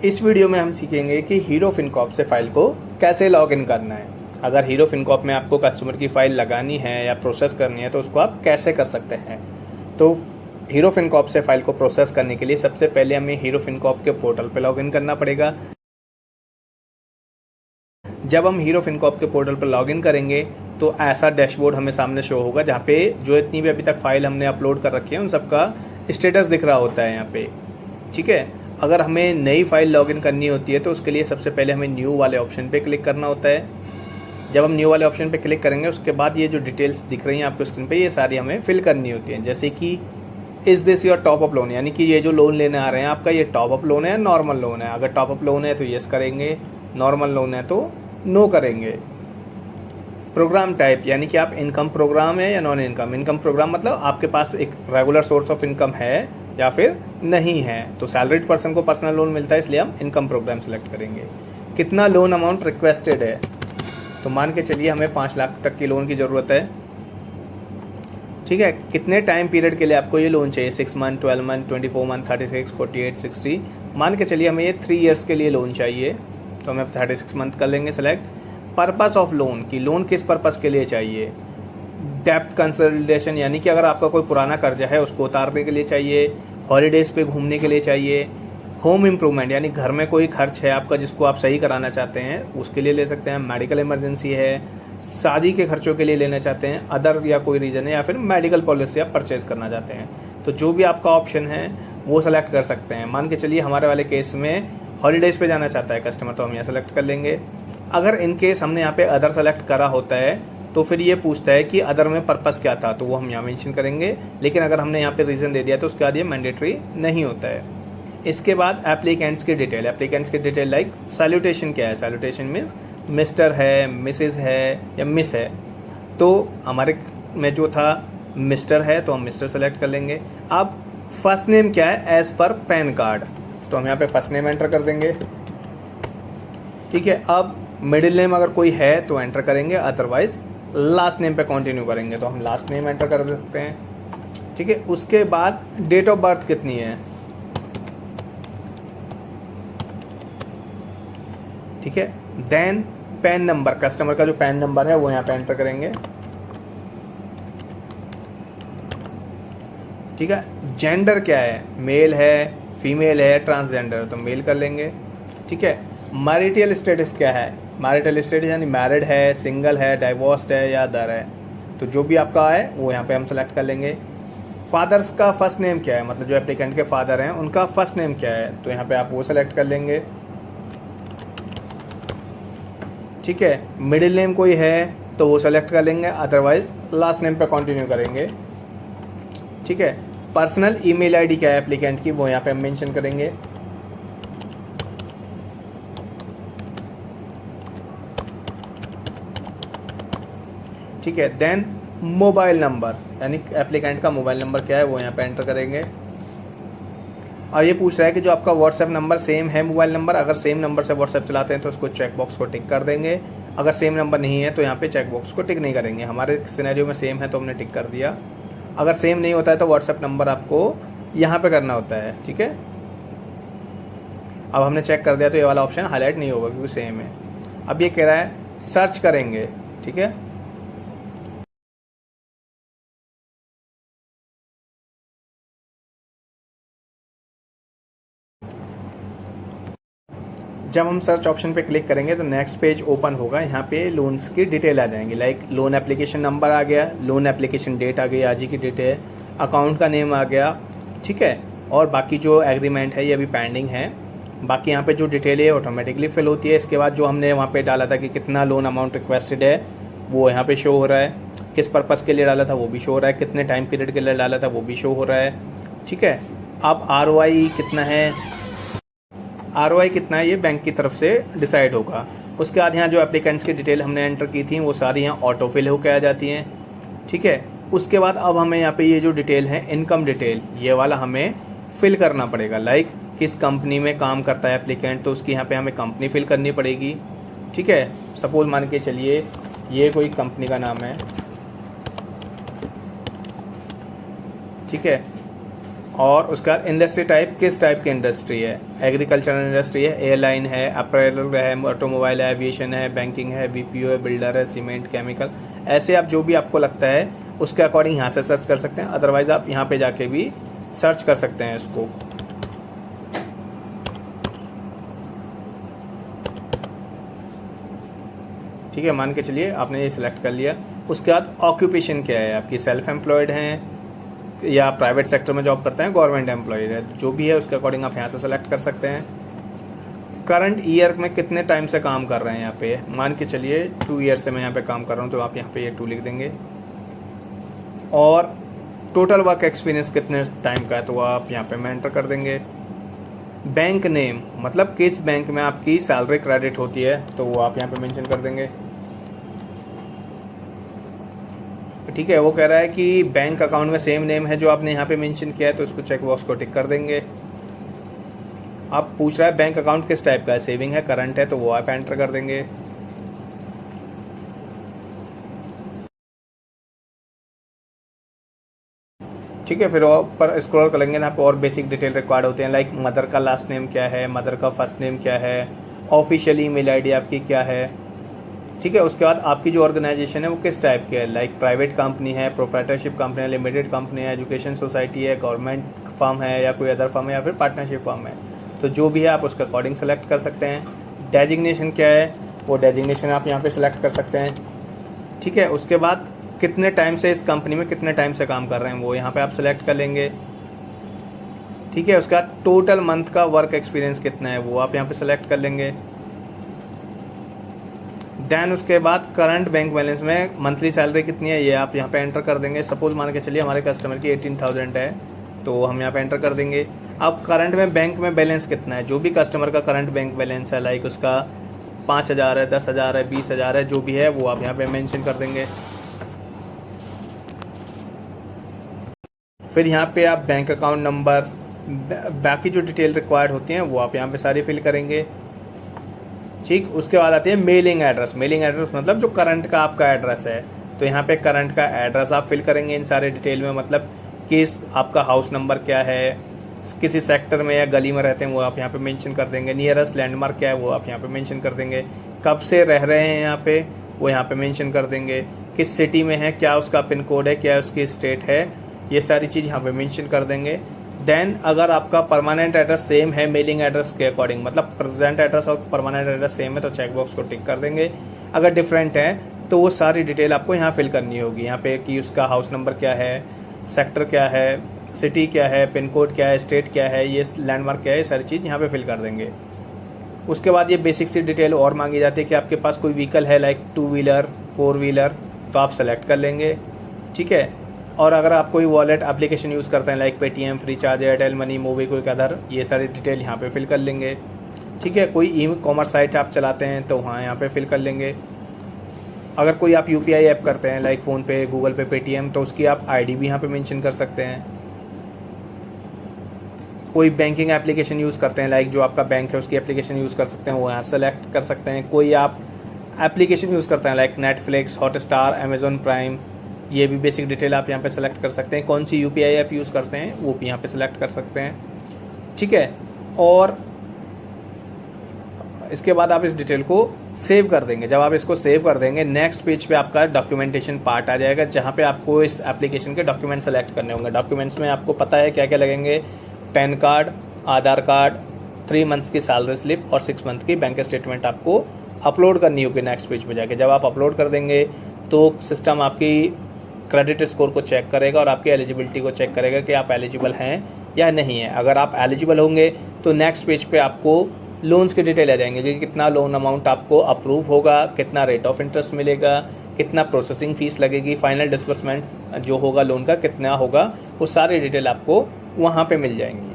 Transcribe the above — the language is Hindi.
इस वीडियो में हम सीखेंगे कि हीरो फिनकॉर्प से फाइल को कैसे लॉगिन करना है। अगर हीरो फिनकॉर्प में आपको कस्टमर की फ़ाइल लगानी है या प्रोसेस करनी है तो उसको आप कैसे कर सकते हैं। तो हीरो फिनकॉर्प से फाइल को प्रोसेस करने के लिए सबसे पहले हमें हीरो फिनकॉर्प के पोर्टल पर लॉगिन करना पड़ेगा। जब हम हीरो फिनकॉर्प के पोर्टल पर लॉगिन करेंगे तो ऐसा डैशबोर्ड हमें सामने शो होगा जहाँ पे जो इतनी भी अभी तक फाइल हमने अपलोड कर रखी है उन सबका स्टेटस दिख रहा होता है यहाँ पे। ठीक है, अगर हमें नई फाइल लॉगिन करनी होती है तो उसके लिए सबसे पहले हमें न्यू वाले ऑप्शन पे क्लिक करना होता है। जब हम न्यू वाले ऑप्शन पे क्लिक करेंगे उसके बाद ये जो डिटेल्स दिख रही हैं आपको स्क्रीन पे, ये सारी हमें फिल करनी होती हैं। जैसे कि is this your top up loan, यानी कि ये जो लोन लेने आ रहे हैं आपका ये टॉप अप लोन है या नॉर्मल लोन है। अगर टॉप अप लोन है तो येस करेंगे, नॉर्मल लोन है तो नो करेंगे। प्रोग्राम टाइप, यानी कि आप इनकम प्रोग्राम है या नॉन इनकम। इनकम प्रोग्राम मतलब आपके पास एक रेगुलर सोर्स ऑफ इनकम है या फिर नहीं है। तो सैलरीड पर्सन को पर्सनल लोन मिलता है इसलिए हम इनकम प्रोग्राम सेलेक्ट करेंगे। कितना लोन अमाउंट रिक्वेस्टेड है, तो मान के चलिए हमें 5 लाख तक की लोन की ज़रूरत है। ठीक है, कितने टाइम पीरियड के लिए आपको ये लोन चाहिए, 6 मंथ, 12 मंथ, 24 मंथ, 36, 48, 60। मान के चलिए हमें ये 3 ईयर्स के लिए लोन चाहिए तो हमें 36 मंथ कर लेंगे सेलेक्ट। पर्पस ऑफ लोन, की लोन किस पर्पस के लिए चाहिए। डेप्थ कंसोलिडेशन, यानी कि अगर आपका कोई पुराना कर्जा है उसको उतारने के लिए चाहिए। हॉलीडेज़ पे घूमने के लिए चाहिए। होम इम्प्रूवमेंट, यानी घर में कोई खर्च है आपका जिसको आप सही कराना चाहते हैं उसके लिए ले सकते हैं। मेडिकल इमरजेंसी है, शादी के खर्चों के लिए लेना चाहते हैं, अदर या कोई रीज़न है, या फिर मेडिकल पॉलिसी आप परचेज करना चाहते हैं। तो जो भी आपका ऑप्शन है वो सेलेक्ट कर सकते हैं। मान के चलिए हमारे वाले केस में हॉलीडेज़ पे जाना चाहता है कस्टमर तो हम यहाँ सेलेक्ट कर लेंगे। अगर इन केस हमने यहाँ पे अदर सेलेक्ट करा होता है तो फिर ये पूछता है कि अदर में पर्पस क्या था, तो वो हम यहाँ मेंशन करेंगे। लेकिन अगर हमने यहाँ पे रीज़न दे दिया तो उसके बाद ये मैंडेटरी नहीं होता है। इसके बाद एप्लीकेंट्स की डिटेल। एप्लीकेंट्स की डिटेल लाइक सैल्यूटेशन क्या है। सैल्यूटेशन मीन्स मिस्टर है, मिसेज है या मिस है। तो हमारे में जो था मिस्टर है तो हम मिस्टर सेलेक्ट कर लेंगे। अब फर्स्ट नेम क्या है एज पर पैन कार्ड, तो हम यहाँ पे फर्स्ट नेम एंटर कर देंगे। ठीक है, अब मिडिल नेम अगर कोई है तो एंटर करेंगे, अदरवाइज लास्ट नेम पे कंटिन्यू करेंगे तो हम लास्ट नेम एंटर कर सकते हैं। ठीक है, उसके बाद डेट ऑफ बर्थ कितनी है। ठीक है, देन पैन नंबर, कस्टमर का जो पैन नंबर है वो यहाँ पे एंटर करेंगे। ठीक है, जेंडर क्या है, मेल है, फीमेल है, ट्रांसजेंडर, तो मेल कर लेंगे। ठीक है, मैरिटल स्टेटस क्या है। मैरिटल स्टेटस यानी मैरिड है, सिंगल है, डाइवोर्स्ड है या अदर है, तो जो भी आपका है वो यहाँ पे हम सेलेक्ट कर लेंगे। फादर्स का फर्स्ट नेम क्या है, मतलब जो एप्लीकेंट के फादर हैं उनका फर्स्ट नेम क्या है, तो यहाँ पे आप वो सेलेक्ट कर लेंगे। ठीक है, मिडिल नेम कोई है तो वो सेलेक्ट कर लेंगे, अदरवाइज लास्ट नेम पे कंटिन्यू करेंगे। ठीक है, पर्सनल ईमेल आईडी क्या है एप्लीकेंट की, वो यहाँ पे हम मेंशन करेंगे। ठीक है, देन मोबाइल नंबर, यानी एप्लीकेंट का मोबाइल नंबर क्या है वो यहाँ पे एंटर करेंगे। और ये पूछ रहा है कि जो आपका व्हाट्सएप नंबर सेम है मोबाइल नंबर, अगर सेम नंबर से व्हाट्सएप चलाते हैं तो उसको चेक बॉक्स को टिक कर देंगे। अगर सेम नंबर नहीं है तो यहाँ पे चेक बॉक्स को टिक नहीं करेंगे। हमारे सिनेरियो में सेम है तो हमने टिक कर दिया। अगर सेम नहीं होता है तो व्हाट्सएप नंबर आपको यहाँ पे करना होता है। ठीक है, अब हमने चेक कर दिया तो ये वाला ऑप्शन हाईलाइट नहीं होगा क्योंकि सेम है। अब ये कह रहा है सर्च करेंगे। ठीक है, जब हम सर्च ऑप्शन पे क्लिक करेंगे तो नेक्स्ट पेज ओपन होगा। यहाँ पे लोन्स की डिटेल आ जाएंगी, लाइक लोन एप्लीकेशन नंबर आ गया, लोन एप्लीकेशन डेट आ गई, आज ही की डेट है, अकाउंट का नेम आ गया। ठीक है, और बाकी जो एग्रीमेंट है ये अभी पेंडिंग है। बाकी यहाँ पे जो डिटेल है ऑटोमेटिकली फिल होती है। इसके बाद जो हमने वहाँ पे डाला था कि कितना लोन अमाउंट रिक्वेस्टेड है वो यहाँ पे शो हो रहा है। किस पर्पज़ के लिए डाला था वो भी शो हो रहा है, कितने टाइम पीरियड के लिए डाला था वो भी शो हो रहा है। ठीक है, अब ROI कितना है, ROI कितना है ये बैंक की तरफ से डिसाइड होगा। उसके बाद यहाँ जो एप्लीकेंट्स की डिटेल हमने एंटर की थी वो सारी यहाँ ऑटो फिल होकर आ जाती हैं। ठीक है, उसके बाद अब हमें यहाँ पे ये जो डिटेल है इनकम डिटेल, ये वाला हमें फिल करना पड़ेगा। लाइक किस कंपनी में काम करता है एप्लीकेंट तो उसकी यहाँ पे हमें कंपनी फिल करनी पड़ेगी। ठीक है, सपोज मान के चलिए ये कोई कंपनी का नाम है। ठीक है, और उसका इंडस्ट्री टाइप किस टाइप की इंडस्ट्री है, एग्रीकल्चरल इंडस्ट्री है, एयरलाइन है, अपैरल है, ऑटोमोबाइल है, एविएशन है, बैंकिंग है, बीपीओ है, बिल्डर है, सीमेंट, केमिकल, ऐसे आप जो भी आपको लगता है उसके अकॉर्डिंग यहाँ से सर्च कर सकते हैं। अदरवाइज़ आप यहाँ पे जाके भी सर्च कर सकते हैं इसको। ठीक है, मान के चलिए आपने ये सिलेक्ट कर लिया। उसके बाद ऑक्यूपेशन क्या है आपकी, सेल्फ एम्प्लॉयड हैं या प्राइवेट सेक्टर में जॉब करते हैं, गवर्नमेंट एम्प्लॉयड है, जो भी है उसके अकॉर्डिंग आप यहाँ से सेलेक्ट कर सकते हैं। करंट ईयर में कितने टाइम से काम कर रहे हैं यहाँ पे, मान के चलिए 2 ईयर से मैं यहाँ पे काम कर रहा हूँ, तो आप यहाँ पे ये 2 लिख देंगे। और टोटल वर्क एक्सपीरियंस कितने टाइम का है, तो आप यहाँ पे मैं एंटर कर देंगे। बैंक नेम, मतलब किस बैंक में आपकी सैलरी क्रेडिट होती है, तो वो आप यहाँ पे मेंशन कर देंगे। ठीक है, वो कह रहा है कि बैंक अकाउंट में सेम नेम है जो आपने यहाँ पे मेंशन किया है, तो उसको चेक बॉक्स को टिक कर देंगे। आप पूछ रहा है बैंक अकाउंट किस टाइप का है, सेविंग है, करंट है, तो वो आप एंटर कर देंगे। ठीक है, फिर ऊपर स्क्रॉल करेंगे ना, आप और बेसिक डिटेल रिक्वायर्ड होते हैं, लाइक मदर का लास्ट नेम क्या है, मदर का फर्स्ट नेम क्या है, ऑफिशियल ईमेल आईडी आपकी क्या है। ठीक है, उसके बाद आपकी जो ऑर्गेनाइजेशन है वो किस टाइप की है, लाइक प्राइवेट कंपनी है, प्रोप्राइटरशिप कंपनी है, लिमिटेड कंपनी है, एजुकेशन सोसाइटी है, गवर्नमेंट फर्म है, या कोई अदर फर्म है, या फिर पार्टनरशिप फर्म है, तो जो भी है आप उसके अकॉर्डिंग सेलेक्ट कर सकते हैं। डेजिग्नेशन क्या है, वो डेजिग्नेशन आप यहाँ पे सिलेक्ट कर सकते हैं। ठीक है, उसके बाद कितने टाइम से इस कंपनी में कितने टाइम से काम कर रहे हैं, वो यहाँ पे आप सिलेक्ट कर लेंगे। ठीक है, उसके बाद टोटल मंथ का वर्क एक्सपीरियंस कितना है, वो आप यहाँ पे सिलेक्ट कर लेंगे। देन उसके बाद करंट बैंक बैलेंस में मंथली सैलरी कितनी है, ये आप यहाँ पे एंटर कर देंगे। सपोज मान के चलिए हमारे कस्टमर की 18,000 है, तो हम यहाँ पे एंटर कर देंगे। अब करंट में बैंक में बैलेंस कितना है, जो भी कस्टमर का करंट बैंक बैलेंस है, लाइक उसका 5,000 है, 10,000 है, 20,000 है, जो भी है वो आप यहाँ पे मेंशन कर देंगे। फिर यहाँ पे आप बैंक अकाउंट नंबर, बाकी जो डिटेल रिक्वायर्ड होती हैं वो आप यहाँ पे सारी फिल करेंगे। ठीक, उसके बाद आती है मेलिंग एड्रेस। मेलिंग एड्रेस मतलब जो करंट का आपका एड्रेस है, तो यहाँ पे करंट का एड्रेस आप फिल करेंगे इन सारे डिटेल में, मतलब किस आपका हाउस नंबर क्या है, किसी सेक्टर में या गली में रहते हैं वो आप यहाँ पे मेंशन कर देंगे। नियरेस्ट लैंडमार्क क्या है वो आप यहाँ पे मेंशन कर देंगे। कब से रह रहे हैं यहाँ पे, वो यहाँ पे मेंशन कर देंगे। किस सिटी में है, क्या उसका पिन कोड है, क्या उसकी स्टेट है, ये सारी चीज़ यहाँ पे मेंशन कर देंगे। देन अगर आपका परमानेंट एड्रेस सेम है मेलिंग एड्रेस के अकॉर्डिंग, मतलब प्रेजेंट एड्रेस और परमानेंट एड्रेस सेम है, तो चेक बॉक्स को टिक कर देंगे। अगर डिफरेंट है तो वो सारी डिटेल आपको यहाँ फिल करनी होगी, यहाँ पे कि उसका हाउस नंबर क्या है, सेक्टर क्या है, सिटी क्या है, पिन कोड क्या है, स्टेट क्या है, ये लैंडमार्क क्या है, ये सारी चीज़ यहाँ पे फिल कर देंगे। उसके बाद ये बेसिक सी डिटेल और मांगी जाती है कि आपके पास कोई व्हीकल है, लाइक 2 व्हीलर 4 व्हीलर, तो आप सेलेक्ट कर लेंगे। ठीक है, और अगर आप कोई वॉलेट एप्लीकेशन यूज़ करते हैं, like Paytm, Freecharge, Airtel money, MobiKwik other, ये सारी डिटेल यहाँ पे फिल कर लेंगे। ठीक है, कोई ई कॉमर्स साइट आप चलाते हैं तो वहाँ यहाँ पे फिल कर लेंगे। अगर कोई आप यूपीआई ऐप करते हैं, लाइक फ़ोनपे, गूगल पे, पेटीएम, तो उसकी आप आईडी भी यहाँ पे मेंशन कर सकते हैं। कोई बैंकिंग एप्लीकेशन यूज़ करते हैं, लाइक जो आपका बैंक है उसकी एप्लीकेशन यूज़ कर सकते हैं, वो यहाँ सेलेक्ट कर सकते हैं। कोई आप एप्लीकेशन यूज़ करते हैं, like Netflix, Hotstar, Amazon prime, ये भी बेसिक डिटेल आप यहाँ पे सेलेक्ट कर सकते हैं। कौन सी यूपीआई ऐप यूज़ करते हैं वो भी यहाँ पे सेलेक्ट कर सकते हैं। ठीक है, और इसके बाद आप इस डिटेल को सेव कर देंगे। जब आप इसको सेव कर देंगे, नेक्स्ट पेज पे आपका डॉक्यूमेंटेशन पार्ट आ जाएगा, जहाँ पे आपको इस एप्लीकेशन के डॉक्यूमेंट सेलेक्ट करने होंगे। डॉक्यूमेंट्स में आपको पता है क्या क्या लगेंगे, पैन कार्ड, आधार कार्ड, 3 मंथ्स की सैलरी स्लिप और 6 मंथ की बैंक स्टेटमेंट आपको अपलोड करनी होगी नेक्स्ट पेज पे जाके। जब आप अपलोड कर देंगे तो सिस्टम आपकी क्रेडिट स्कोर को चेक करेगा और आपकी एलिजिबिलिटी को चेक करेगा कि आप एलिजिबल हैं या नहीं है। अगर आप एलिजिबल होंगे तो नेक्स्ट पेज पे आपको लोन्स की डिटेल आ जाएंगे कि कितना लोन अमाउंट आपको अप्रूव होगा, कितना रेट ऑफ इंटरेस्ट मिलेगा, कितना प्रोसेसिंग फ़ीस लगेगी, फाइनल डिस्बर्समेंट जो होगा लोन का कितना होगा, वो सारी डिटेल आपको वहाँ पे मिल जाएंगी।